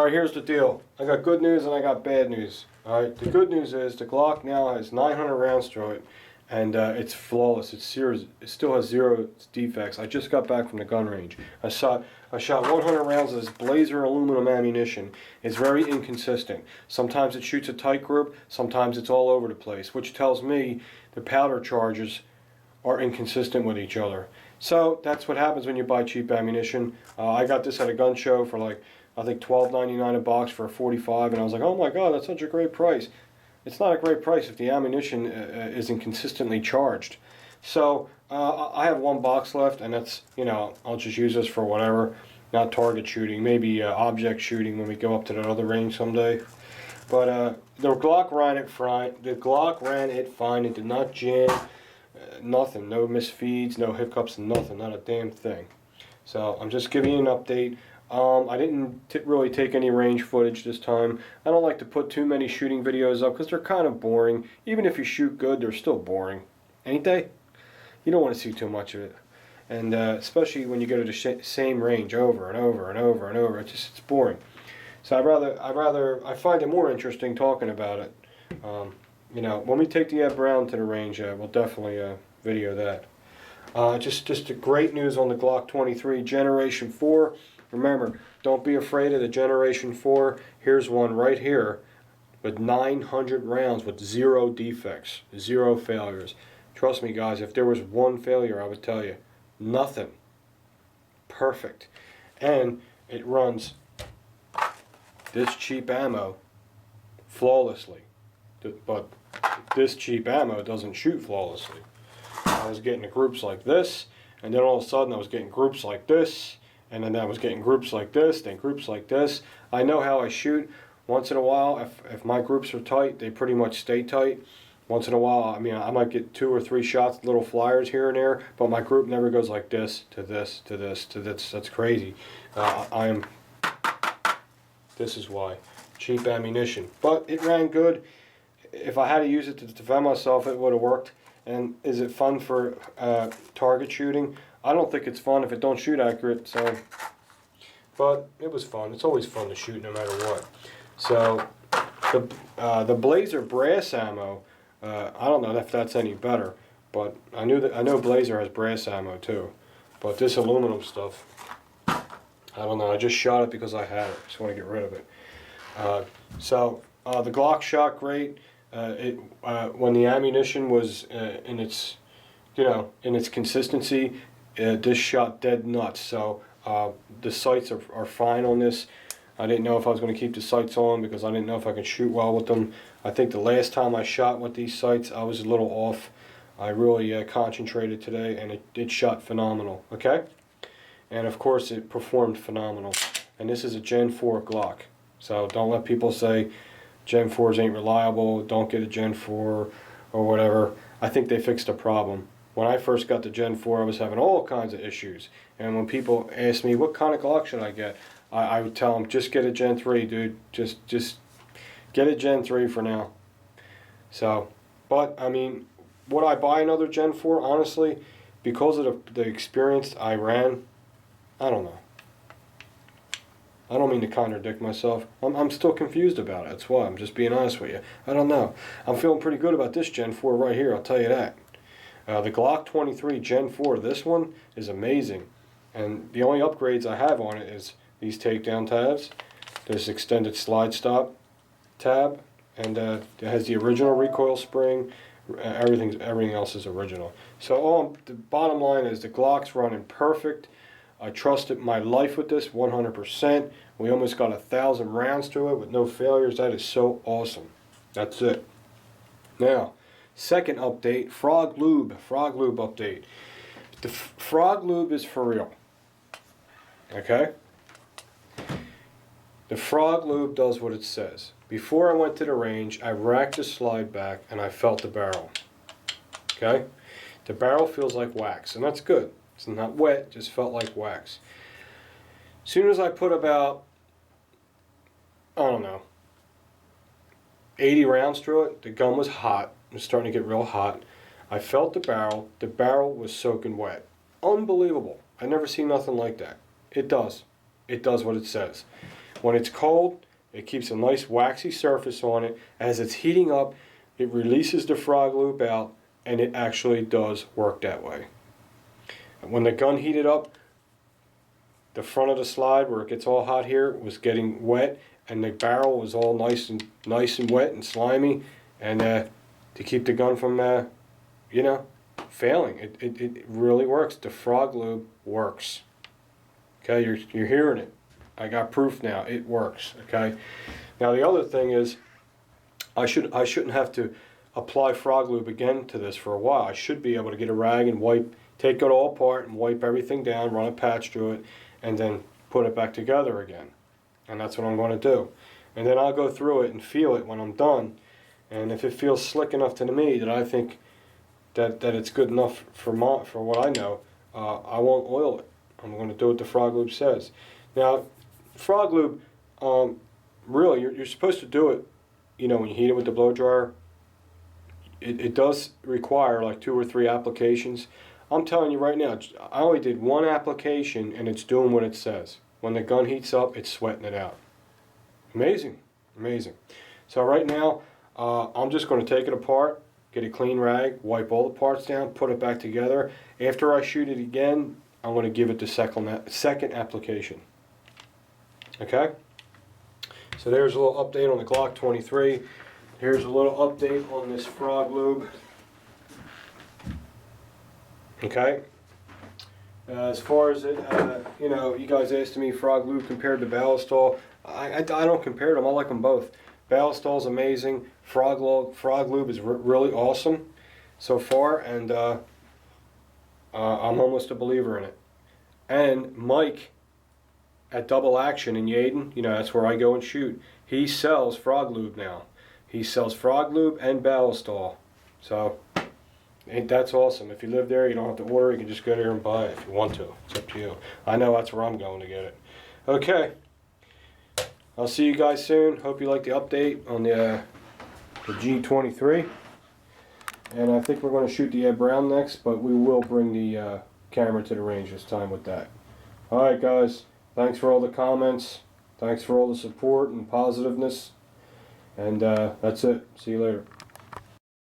Alright, here's the deal. I got good news and I got bad news. Alright, the good news is the Glock now has 900 rounds through it, and it's flawless. It's serious. It still has zero defects. I just got back from the gun range. I shot 100 rounds of this Blazer aluminum ammunition. It's very inconsistent. Sometimes it shoots a tight group, sometimes it's all over the place, which tells me the powder charges are inconsistent with each other. So that's what happens when you buy cheap ammunition. I got this at a gun show for like, I think $12.99 a box for a 45, and I was like, oh my god, that's such a great price. It's not a great price if the ammunition isn't consistently charged. So I have one box left, and that's, you know, I'll just use this for whatever, not target shooting, maybe object shooting when we go up to that other range someday. But the Glock ran it fine. The Glock ran it fine. It did not jam, nothing, no misfeeds, no hiccups, nothing, not a damn thing. So I'm just giving you an update. I didn't really take any range footage this time. I don't like to put too many shooting videos up because they're kind of boring. Even if you shoot good, they're still boring, ain't they? You don't want to see too much of it, and especially when you go to the same range over and over and over and over. It's boring. So I find it more interesting talking about it. You know, when we take the Ed Brown to the range, we'll definitely video that. Just a great news on the Glock 23 Generation 4. Remember, don't be afraid of the Generation 4. Here's one right here with 900 rounds with zero defects, zero failures. Trust me, guys, if there was one failure, I would tell you. Nothing. Perfect. And it runs this cheap ammo flawlessly. But this cheap ammo doesn't shoot flawlessly. I was getting groups like this, and then all of a sudden I was getting groups like this, and then I was getting groups like this, then groups like this. I know how I shoot. Once in a while, if my groups are tight, they pretty much stay tight. Once in a while, I mean, I might get 2 or 3 shots, little flyers here and there, but my group never goes like this, to this, to this, to this. That's crazy. This is why. Cheap ammunition. But it ran good. If I had to use it to defend myself, it would have worked. And is it fun for target shooting? I don't think it's fun if it don't shoot accurate, so, but it was fun. It's always fun to shoot no matter what. So the Blazer brass ammo, I don't know if that's any better, but I know Blazer has brass ammo too. But this aluminum stuff, I don't know. I just shot it because I had it. Just want to get rid of it. The Glock shot great. When the ammunition was in its, you know, in its consistency, this shot dead nuts. So the sights are fine on this. I didn't know if I was going to keep the sights on because I didn't know if I could shoot well with them. I think the last time I shot with these sights, I was a little off. I really concentrated today, and it shot phenomenal. Okay, and of course it performed phenomenal. And this is a Gen 4 Glock, so don't let people say Gen 4s ain't reliable, don't get a Gen 4 or whatever. I think they fixed a problem. When I first got the Gen 4, I was having all kinds of issues. And when people ask me, what kind of Glock should I get? I would tell them, just get a Gen 3, dude. Just get a Gen 3 for now. So, but, I mean, would I buy another Gen 4? Honestly, because of the experience I ran, I don't know. I don't mean to contradict myself. I'm still confused about it. That's why. I'm just being honest with you. I don't know. I'm feeling pretty good about this Gen 4 right here, I'll tell you that. The Glock 23 Gen 4, this one is amazing. And the only upgrades I have on it is these takedown tabs, this extended slide stop tab, and it has the original recoil spring. Everything else is original. So the bottom line is the Glock's running perfect. I trusted my life with this 100%. We almost got 1,000 rounds to it with no failures. That is so awesome. That's it. Now, second update, Frog Lube update. The Frog Lube is for real. Okay? The Frog Lube does what it says. Before I went to the range, I racked the slide back and I felt the barrel. Okay? The barrel feels like wax, and that's good. It's not wet, just felt like wax. As soon as I put about, I don't know, 80 rounds through it, the gun was hot. It was starting to get real hot. I felt the barrel. The barrel was soaking wet. Unbelievable. I never seen nothing like that. It does. It does what it says. When it's cold, it keeps a nice waxy surface on it. As it's heating up, it releases the frog lube out, and it actually does work that way. When the gun heated up, the front of the slide where it gets all hot here was getting wet, and the barrel was all nice and wet and slimy, and to keep the gun from failing. It really works. The frog lube works. Okay, you're hearing it. I got proof now. It works. Okay. Now the other thing is, I shouldn't have to apply frog lube again to this for a while. I should be able to get a rag and take it all apart and wipe everything down, run a patch through it, and then put it back together again. And that's what I'm going to do. And then I'll go through it and feel it when I'm done. And if it feels slick enough to me that I think that it's good enough for what I know, I won't oil it. I'm going to do what the frog lube says. Now, frog lube, really, you're supposed to do it, when you heat it with the blow dryer. It does require like 2 or 3 applications. I'm telling you right now, I only did 1 application and it's doing what it says. When the gun heats up, it's sweating it out. Amazing, amazing. So right now, I'm just going to take it apart, get a clean rag, wipe all the parts down, put it back together. After I shoot it again, I'm going to give it the second application. Okay? So there's a little update on the Glock 23. Here's a little update on this frog lube. Okay? As far as it, you guys asked me frog lube compared to Ballistol. I don't compare them. I like them both. Ballistol's amazing. Frog lube is really awesome so far, and I'm almost a believer in it. And Mike at Double Action in Yaden, that's where I go and shoot. He sells frog lube now. He sells frog lube and Ballistol. So that's awesome. If you live there, you don't have to order. You can just go there and buy it if you want to. It's up to you. I know that's where I'm going to get it. Okay. I'll see you guys soon. Hope you like the update on the G23. And I think we're going to shoot the Ed Brown next, but we will bring the camera to the range this time with that. Alright guys, thanks for all the comments. Thanks for all the support and positiveness. And that's it. See you later.